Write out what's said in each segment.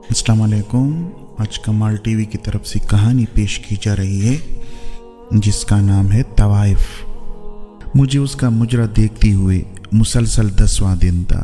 अस्सलाम वालेकुम। आज कमाल टीवी की तरफ से कहानी पेश की जा रही है जिसका नाम है तवाइफ। मुझे उसका मुजरा देखते हुए मुसलसल 10वां दिन था।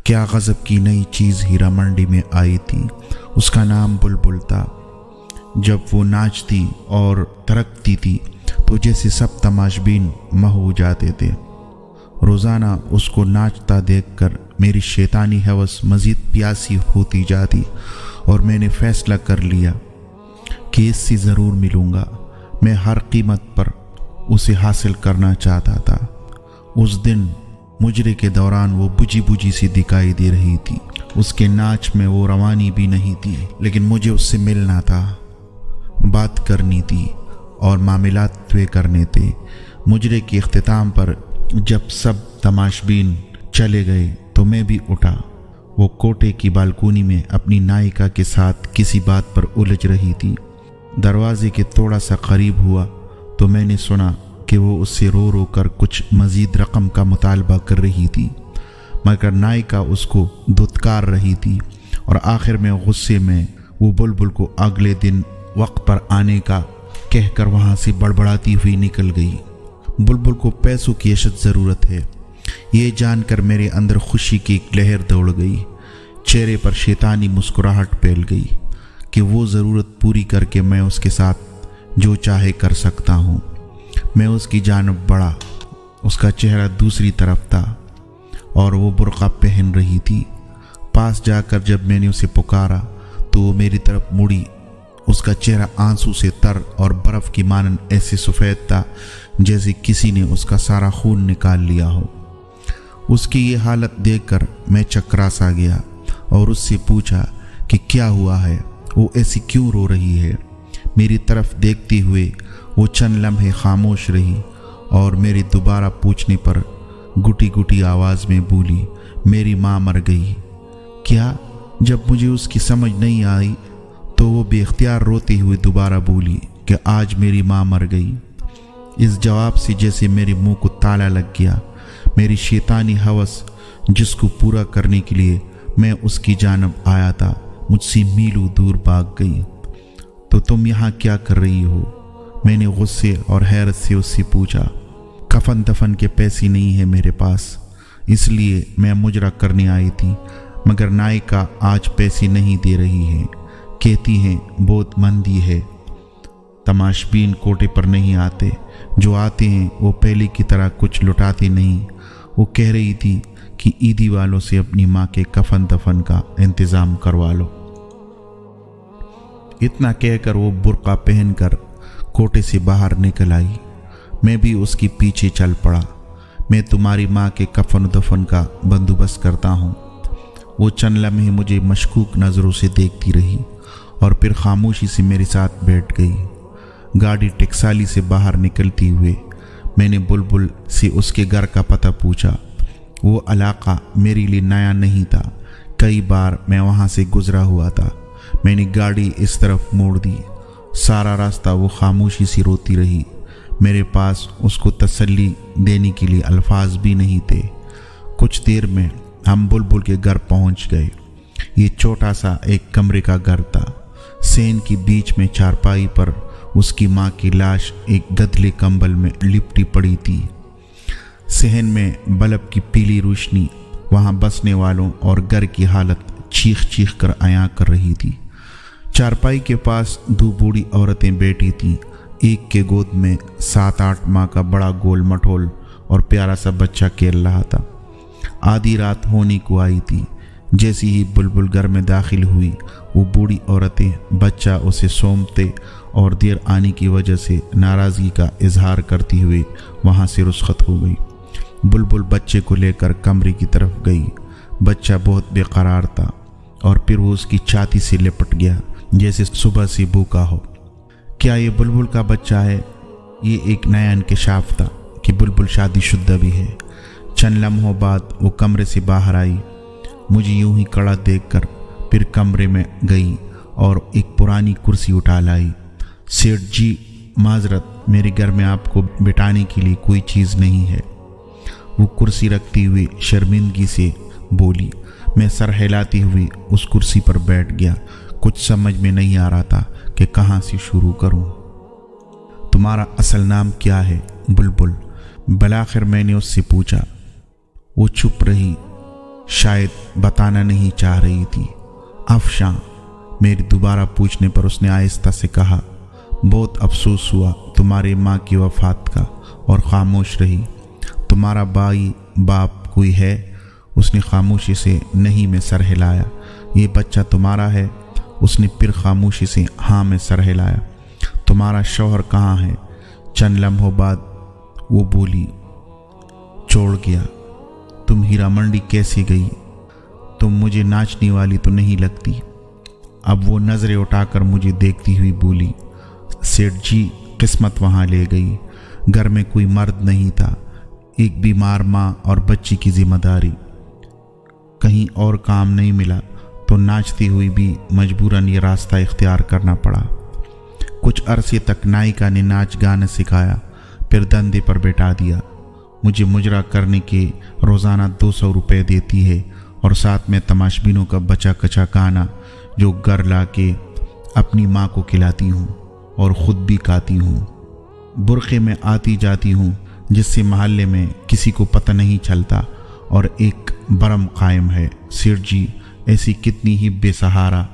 क्या गज़ब की नई चीज़ हीरा मंडी में आई थी। उसका नाम बुलबुल था। जब वो नाचती और तरकती थी तो जैसे सब तमाशबीन मह हो जाते थे। रोज़ाना उसको नाचता देखकर मेरी शैतानी हवस मज़ीद प्यासी होती जाती और मैंने फ़ैसला कर लिया कि इससे ज़रूर मिलूँगा। मैं हर कीमत पर उसे हासिल करना चाहता था। उस दिन मुजरे के दौरान वो बुझी बुझी सी दिखाई दे रही थी। उसके नाच में वो रवानी भी नहीं थी, लेकिन मुझे उससे मिलना था, बात करनी थी और मामलात तय करने थे। मुजरे के इख्तिताम पर जब सब तमाशबीन चले गए तो मैं भी उठा। वो कोटे की बालकोनी में अपनी नायिका के साथ किसी बात पर उलझ रही थी। दरवाजे के थोड़ा सा करीब हुआ तो मैंने सुना कि वो उससे रो रो कर कुछ मज़ीद रकम का मुतालबा कर रही थी, मगर नायिका उसको धुतकार रही थी और आखिर में गुस्से में वो बुलबुल को अगले दिन वक्त पर आने का कहकर वहाँ से बड़बड़ाती हुई निकल गई। बुलबुल को पैसों की अशद ज़रूरत है, ये जानकर मेरे अंदर खुशी की एक लहर दौड़ गई। चेहरे पर शैतानी मुस्कुराहट फैल गई कि वो ज़रूरत पूरी करके मैं उसके साथ जो चाहे कर सकता हूँ। मैं उसकी जानब बढ़ा। उसका चेहरा दूसरी तरफ था और वो बुर्का पहन रही थी। पास जाकर जब मैंने उसे पुकारा तो वो मेरी तरफ मुड़ी। उसका चेहरा आंसू से तर और बर्फ़ की मानन ऐसे सफ़ेद था जैसे किसी ने उसका सारा खून निकाल लिया हो। उसकी ये हालत देखकर मैं चकरा सा गया और उससे पूछा कि क्या हुआ है, वो ऐसी क्यों रो रही है। मेरी तरफ देखते हुए वो चंद लम्हे खामोश रही और मेरे दोबारा पूछने पर गुटी गुटी आवाज़ में बोली, मेरी माँ मर गई। क्या? जब मुझे उसकी समझ नहीं आई तो वो बेख्तियार रोती हुई दोबारा बोली कि आज मेरी माँ मर गई। इस जवाब से जैसे मेरे मुंह को ताला लग गया। मेरी शैतानी हवस जिसको पूरा करने के लिए मैं उसकी जानब आया था मुझसे मीलों दूर भाग गई। तो तुम यहाँ क्या कर रही हो? मैंने गुस्से और हैरत से उससे पूछा। कफन दफन के पैसे नहीं है मेरे पास, इसलिए मैं मुजरा करने आई थी, मगर नायिका आज पैसे नहीं दे रही है। कहती हैं बहुत मंदी है। तमाशबीन कोटे पर नहीं आते, जो आते हैं वो पहले की तरह कुछ लुटाते नहीं। वो कह रही थी कि ईदी वालों से अपनी माँ के कफन दफन का इंतज़ाम करवा लो। इतना कहकर वो बुर्का पहनकर कोटे से बाहर निकल आई। मैं भी उसके पीछे चल पड़ा। मैं तुम्हारी माँ के कफन दफन का बंदोबस्त करता हूँ। वो चंद लम्हे मुझे मशकूक नज़रों से देखती रही और फिर खामोशी से मेरे साथ बैठ गई। गाड़ी टेक्साली से बाहर निकलती हुए मैंने बुलबुल से उसके घर का पता पूछा। वो इलाका मेरे लिए नया नहीं था, कई बार मैं वहाँ से गुजरा हुआ था। मैंने गाड़ी इस तरफ मोड़ दी। सारा रास्ता वो खामोशी से रोती रही। मेरे पास उसको तसल्ली देने के लिए अल्फाज भी नहीं थे। कुछ देर में हम बुलबुल के घर पहुँच गए। ये छोटा सा एक कमरे का घर था। सेन के बीच में चारपाई पर उसकी माँ की लाश एक गदले कंबल में लिपटी पड़ी थी। सहन में बल्ब की पीली रोशनी वहाँ बसने वालों और घर की हालत चीख चीख कर आया कर रही थी। चारपाई के पास दो बूढ़ी औरतें बैठी थीं। एक के गोद में 7-8 माह का बड़ा गोल मठोल और प्यारा सा बच्चा खेल रहा था। आधी रात होने को आई थी। जैसी ही बुलबुल घर में दाखिल हुई, वो बूढ़ी औरतें बच्चा उसे सौंपते और देर आने की वजह से नाराज़गी का इजहार करती हुई वहाँ से रुखसत हो गई। बुलबुल बच्चे को लेकर कमरे की तरफ गई। बच्चा बहुत बेकरार था और फिर वो उसकी छाती से लिपट गया जैसे सुबह से भूखा हो। क्या ये बुलबुल का बच्चा है? ये एक नया इंकशाफ था कि बुलबुल शादीशुदा भी है। चंद लम्हों बाद वो कमरे से बाहर आई। मुझे यूं ही खड़ा देखकर फिर कमरे में गई और एक पुरानी कुर्सी उठा लाई। सेठ जी, माजरत, मेरे घर में आपको बिठाने के लिए कोई चीज़ नहीं है। वो कुर्सी रखती हुई शर्मिंदगी से बोली। मैं सर हिलाती हुई उस कुर्सी पर बैठ गया। कुछ समझ में नहीं आ रहा था कि कहाँ से शुरू करूं। तुम्हारा असल नाम क्या है? बुलबुल। बलाखिर मैंने उससे पूछा। वो चुप रही, शायद बताना नहीं चाह रही थी। अफशां। मेरी दोबारा पूछने पर उसने आहिस्ता से कहा, बहुत अफसोस हुआ तुम्हारी माँ की वफ़ात का, और खामोश रही। तुम्हारा भाई बाप कोई है? उसने खामोशी से नहीं में सर हिलाया। ये बच्चा तुम्हारा है? उसने फिर खामोशी से हाँ में सर हिलाया। तुम्हारा शौहर कहाँ है? चंद लम्हों बाद वो बोली, छोड़ गया। तुम हीरा मंडी कैसे गई? तुम मुझे नाचने वाली तो नहीं लगती। अब वो नज़रें उठाकर मुझे देखती हुई बोली, सेठ जी किस्मत वहाँ ले गई। घर में कोई मर्द नहीं था, एक बीमार माँ और बच्ची की जिम्मेदारी। कहीं और काम नहीं मिला तो नाचती हुई भी मजबूरन ये रास्ता इख्तियार करना पड़ा। कुछ अरसे तक नायिका ने नाच गाना सिखाया, फिर धंधे पर बैठा दिया। मुझे मुजरा करने के रोज़ाना 200 रुपये देती है, और साथ में तमाशबीनों का बचा कचा गाना जो घर ला के अपनी माँ को खिलाती हूँ और ख़ुद भी खाती हूँ। बुरखे में आती जाती हूँ, जिससे महल्ले में किसी को पता नहीं चलता, और एक बरम कायम है। सेठ जी, ऐसी कितनी ही बेसहारा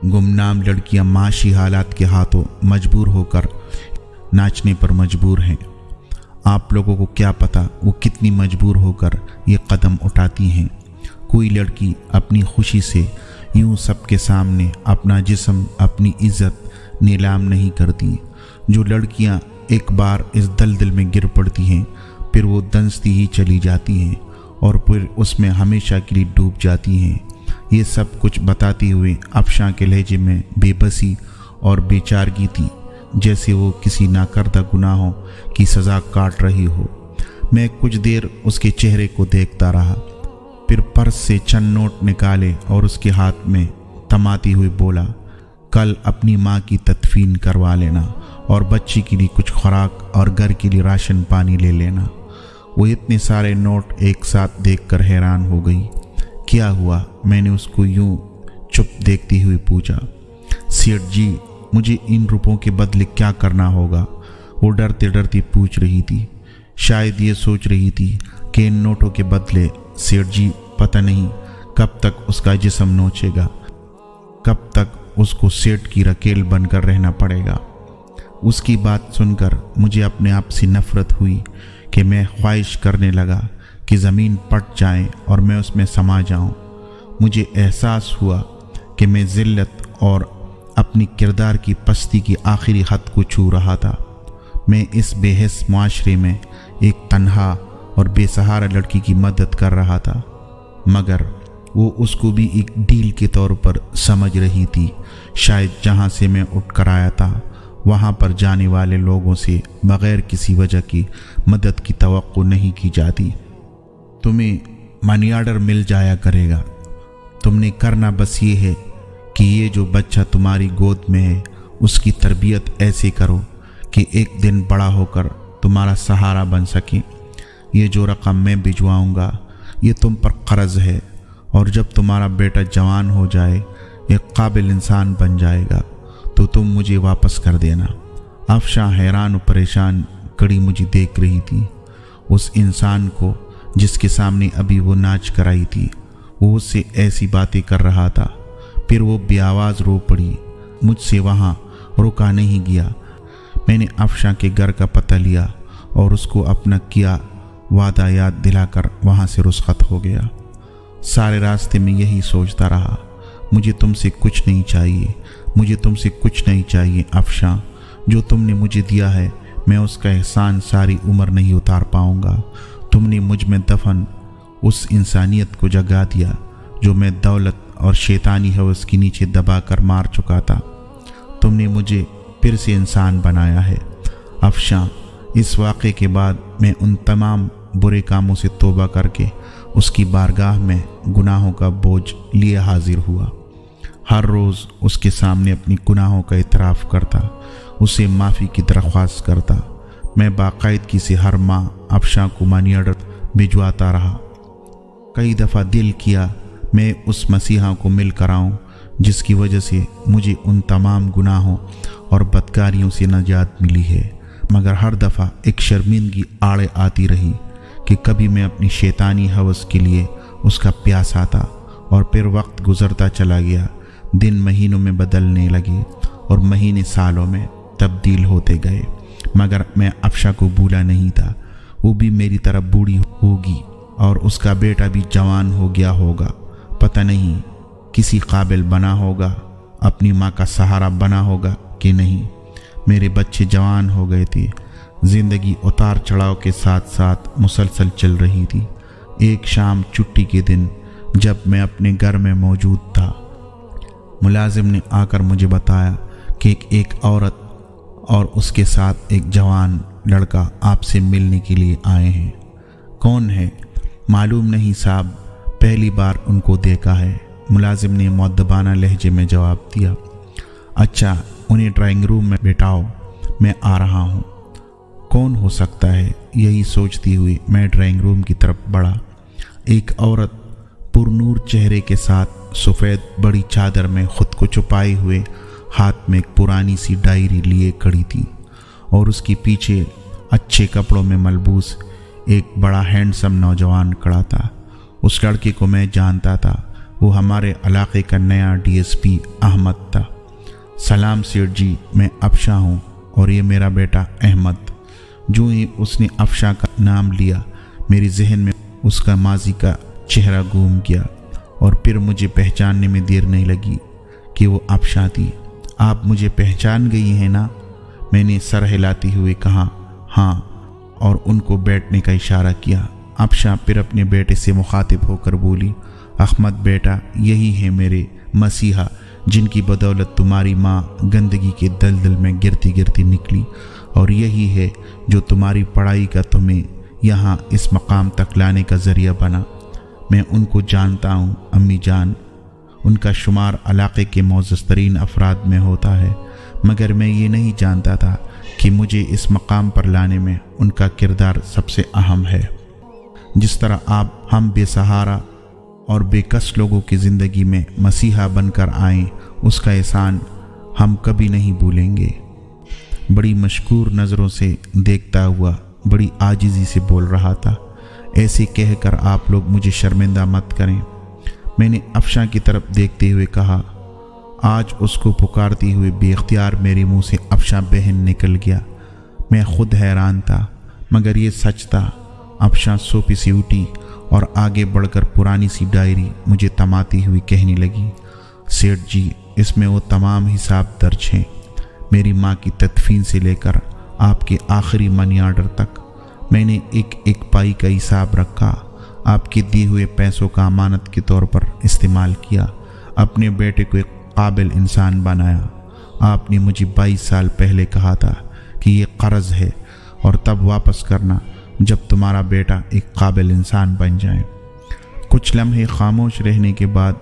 गुमनाम लड़कियां माशी हालात के हाथों मजबूर होकर नाचने पर मजबूर हैं। आप लोगों को क्या पता वो कितनी मजबूर होकर ये कदम उठाती हैं। कोई लड़की अपनी खुशी से यूं सबके सामने अपना जिस्म, अपनी इज्जत नीलाम नहीं करती। जो लड़कियां एक बार इस दलदल में गिर पड़ती हैं, फिर वो दंसती ही चली जाती हैं और फिर उसमें हमेशा के लिए डूब जाती हैं। ये सब कुछ बताती हुई अफशां के लहजे में बेबसी और बेचारगी थी, जैसे वो किसी नाकर्दा गुनाहों की सज़ा काट रही हो। मैं कुछ देर उसके चेहरे को देखता रहा, फिर पर्स से चंद नोट निकाले और उसके हाथ में थमाती हुई बोला, कल अपनी माँ की तदफीन करवा लेना और बच्ची के लिए कुछ खुराक और घर के लिए राशन पानी ले लेना। वो इतने सारे नोट एक साथ देखकर हैरान हो गई। क्या हुआ? मैंने उसको यूं चुप देखती हुई पूछा। सेठ जी, मुझे इन रुपयों के बदले क्या करना होगा? वो डरते डरते पूछ रही थी। शायद ये सोच रही थी कि इन नोटों के बदले सेठ जी पता नहीं कब तक उसका जिस्म नोचेगा, कब तक उसको सेठ की रकेल बनकर रहना पड़ेगा। उसकी बात सुनकर मुझे अपने आप से नफरत हुई कि मैं ख्वाहिश करने लगा कि ज़मीन पट जाए और मैं उसमें समा जाऊं। मुझे एहसास हुआ कि मैं ज़िल्लत और अपनी किरदार की पस्ती की आखिरी हद को छू रहा था। मैं इस बेहस मुआशरे में एक तन्हा और बेसहारा लड़की की मदद कर रहा था, मगर वो उसको भी एक डील के तौर पर समझ रही थी। शायद जहाँ से मैं उठ कर आया था वहाँ पर जाने वाले लोगों से बग़ैर किसी वजह की मदद की तवक्को नहीं की जाती। तुम्हें मनी आर्डर मिल जाया करेगा। तुमने करना बस ये है कि ये जो बच्चा तुम्हारी गोद में है उसकी तरबियत ऐसे करो कि एक दिन बड़ा होकर तुम्हारा सहारा बन सके। ये जो रकम मैं भिजवाऊंगा ये तुम पर कर्ज है, और जब तुम्हारा बेटा जवान हो जाए, एक काबिल इंसान बन जाएगा, तो तुम मुझे वापस कर देना। अफशां हैरान और परेशान कड़ी मुझे देख रही थी। उस इंसान को जिसके सामने अभी वो नाच कराई थी, वो उससे ऐसी बातें कर रहा था। फिर वो बेआवाज़ रो पड़ी। मुझसे वहाँ रुका नहीं गया। मैंने अफशां के घर का पता लिया और उसको अपना किया वादा याद दिलाकर वहाँ से रुखसत हो गया। सारे रास्ते में यही सोचता रहा, मुझे तुमसे कुछ नहीं चाहिए, मुझे तुमसे कुछ नहीं चाहिए अफशां। जो तुमने मुझे दिया है मैं उसका एहसान सारी उम्र नहीं उतार पाऊँगा। तुमने मुझ में दफन उस इंसानियत को जगा दिया जो मैं दौलत और शैतानी हवस के नीचे दबा कर मार चुका था। तुमने मुझे फिर से इंसान बनाया है अफशां। इस वाक़े के बाद मैं उन तमाम बुरे कामों से तौबा करके उसकी बारगाह में गुनाहों का बोझ लिए हाजिर हुआ। हर रोज़ उसके सामने अपनी गुनाहों का इतराफ़ करता, उसे माफ़ी की दरख्वास्त करता। मैं बाकायदगी से हर माह अफशां को मनी ऑर्डर भिजवाता रहा। कई दफ़ा दिल किया मैं उस मसीहा को मिल कर आऊँ जिसकी वजह से मुझे उन तमाम गुनाहों और बदकारियों से नजात मिली है, मगर हर दफ़ा एक शर्मिंदगी आड़े आती रही कि कभी मैं अपनी शैतानी हवस के लिए उसका प्यासा था और फिर वक्त गुजरता चला गया। दिन महीनों में बदलने लगे और महीने सालों में तब्दील होते गए, मगर मैं अफशा को भूला नहीं था। वो भी मेरी तरह बूढ़ी होगी और उसका बेटा भी जवान हो गया होगा, पता नहीं किसी काबिल बना होगा, अपनी माँ का सहारा बना होगा कि नहीं। मेरे बच्चे जवान हो गए थे। ज़िंदगी उतार चढ़ाव के साथ साथ मुसलसल चल रही थी। एक शाम छुट्टी के दिन जब मैं अपने घर में मौजूद था, मुलाजिम ने आकर मुझे बताया कि एक औरत और उसके साथ एक जवान लड़का आपसे मिलने के लिए आए हैं। कौन है? मालूम नहीं साहब, पहली बार उनको देखा है, मुलाजिम ने मुअद्दबाना लहजे में जवाब दिया। अच्छा, उन्हें ड्राइंग रूम में बिठाओ, मैं आ रहा हूँ। कौन हो सकता है, यही सोचती हुई मैं ड्राइंग रूम की तरफ बढ़ा। एक औरत पुरनूर चेहरे के साथ सफ़ेद बड़ी चादर में खुद को छुपाए हुए हाथ में एक पुरानी सी डायरी लिए खड़ी थी और उसके पीछे अच्छे कपड़ों में मलबूस एक बड़ा हैंडसम नौजवान खड़ा था। उस लड़के को मैं जानता था, वो हमारे इलाके का नया डीएसपी अहमद था। सलाम सेठ जी, मैं अफशा हूँ और ये मेरा बेटा अहमद। जो ही उसने अफशा का नाम लिया, मेरे जहन में उसका माजी का चेहरा घूम गया और फिर मुझे पहचानने में देर नहीं लगी कि वो अफशा थी। आप मुझे पहचान गई हैं ना? मैंने सर हिलाते हुए कहा हाँ, और उनको बैठने का इशारा किया। अफशा फिर अपने बेटे से मुखातिब होकर बोली, अहमद बेटा, यही है मेरे मसीहा जिनकी बदौलत तुम्हारी माँ गंदगी के दलदल में गिरती गिरती निकली, और यही है जो तुम्हारी पढ़ाई का तुम्हें यहाँ इस मकाम तक लाने का ज़रिया बना। मैं उनको जानता हूँ अम्मी जान, उनका शुमार इलाके के मोअज़्ज़ज़ तरीन अफराद में होता है, मगर मैं ये नहीं जानता था कि मुझे इस मकाम पर लाने में उनका किरदार सबसे अहम है। जिस तरह आप हम बेसहारा और बेकस लोगों की ज़िंदगी में मसीहा बनकर आए, उसका एहसान हम कभी नहीं भूलेंगे। बड़ी मशकूर नज़रों से देखता हुआ बड़ी आजिज़ी से बोल रहा था। ऐसे कहकर आप लोग मुझे शर्मिंदा मत करें। मैंने अफशा की तरफ देखते हुए कहा। आज उसको पुकारती हुए बेख्तियार मेरे मुंह से अफशा बहन निकल गया। मैं खुद हैरान था, मगर ये सच था। अफशा सोफे से उठी और आगे बढ़कर पुरानी सी डायरी मुझे तमाती हुई कहने लगी, सेठ जी, इसमें वो तमाम हिसाब दर्ज हैं। मेरी माँ की तदफीन से लेकर आपके आखिरी मनी आर्डर तक मैंने एक एक पाई का हिसाब रखा। आपके दिए हुए पैसों का अमानत के तौर पर इस्तेमाल किया, अपने बेटे को एक काबिल इंसान बनाया। आपने मुझे 22 साल पहले कहा था कि ये कर्ज है और तब वापस करना जब तुम्हारा बेटा एक काबिल इंसान बन जाए। कुछ लम्हे खामोश रहने के बाद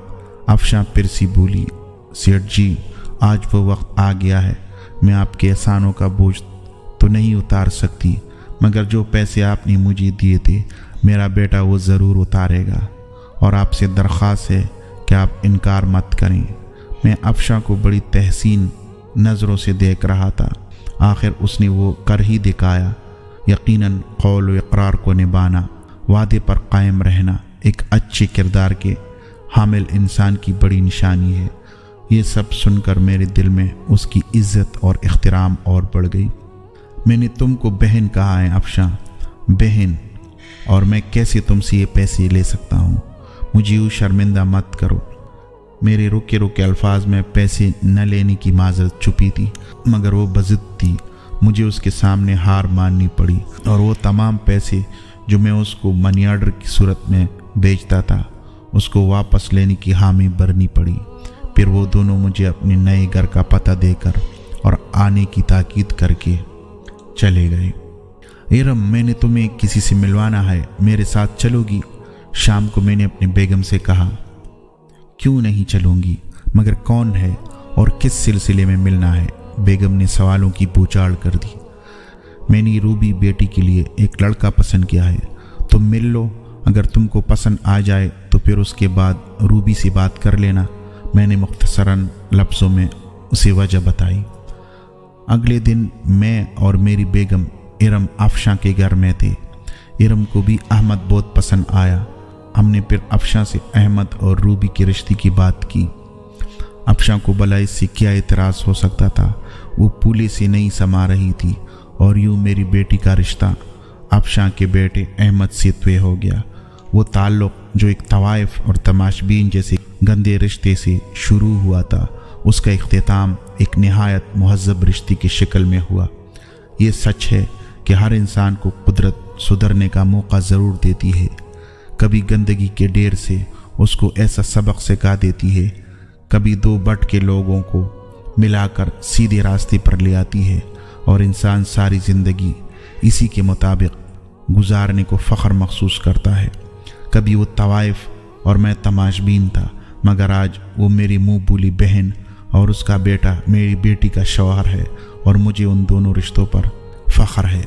अफशा फिर सी बोली, सेठ जी, आज वो वक्त आ गया है। मैं आपके एहसानों का बोझ तो नहीं उतार सकती, मगर जो पैसे आपने मुझे दिए थे, मेरा बेटा वो ज़रूर उतारेगा, और आपसे दरख्वास्त है कि आप इनकार मत करें। मैं अफशा को बड़ी तहसीन नज़रों से देख रहा था। आखिर उसने वो कर ही दिखाया। यकीनन कौल व इकरार को निभाना, वादे पर कायम रहना एक अच्छे किरदार के हामिल इंसान की बड़ी निशानी है। ये सब सुनकर मेरे दिल में उसकी इज़्ज़त और इख्तिराम और बढ़ गई। मैंने तुमको बहन कहा है अफशा, बहन, और मैं कैसे तुमसे ये पैसे ले सकता हूँ? मुझे यूँ शर्मिंदा मत करो। मेरे रुके रुके अल्फाज में पैसे न लेने की माजरत छुपी थी, मगर वो बज़िद थी। मुझे उसके सामने हार माननी पड़ी और वो तमाम पैसे जो मैं उसको मनी ऑर्डर की सूरत में बेचता था, उसको वापस लेने की हामी भरनी पड़ी। फिर वो दोनों मुझे अपने नए घर का पता देकर और आने की ताकीद करके चले गए। इरम, मैंने तुम्हें किसी से मिलवाना है, मेरे साथ चलोगी? शाम को मैंने अपनी बेगम से कहा। क्यों नहीं चलूँगी, मगर कौन है और किस सिलसिले में मिलना है? बेगम ने सवालों की बौछार कर दी। मैंने रूबी बेटी के लिए एक लड़का पसंद किया है, तुम मिल लो اگر تم کو پسند آ جائے تو پھر اس کے بعد روبی سے بات کر لینا۔ میں نے مختصراً لفظوں میں اسے وجہ بتائی۔ اگلے دن میں اور میری بیگم ارم افشاں کے گھر میں تھے۔ ارم کو بھی احمد بہت پسند آیا۔ ہم نے پھر افشاں سے احمد اور روبی کے رشتے کی بات کی۔ افشاں کو بھلا اس سے کیا اعتراض ہو سکتا تھا؟ وہ پولے سے نہیں سما رہی تھی، اور یوں میری بیٹی کا رشتہ افشاں کے بیٹے احمد سے طے ہو گیا۔ وہ تعلق جو ایک طوائف اور تماشبین جیسے گندے رشتے سے شروع ہوا تھا، اس کا اختتام ایک نہایت مہذب رشتے کی شکل میں ہوا۔ یہ سچ ہے کہ ہر انسان کو قدرت سدھرنے کا موقع ضرور دیتی ہے۔ کبھی گندگی کے ڈھیر سے اس کو ایسا سبق سکھا دیتی ہے، کبھی دو بٹ کے لوگوں کو ملا کر سیدھے راستے پر لے آتی ہے، اور انسان ساری زندگی اسی کے مطابق گزارنے کو فخر محسوس کرتا ہے۔ کبھی وہ طوائف اور میں تماشبین تھا، مگر آج وہ میری منہ بولی بہن اور اس کا بیٹا میری بیٹی کا شوہر ہے، اور مجھے ان دونوں رشتوں پر فخر ہے۔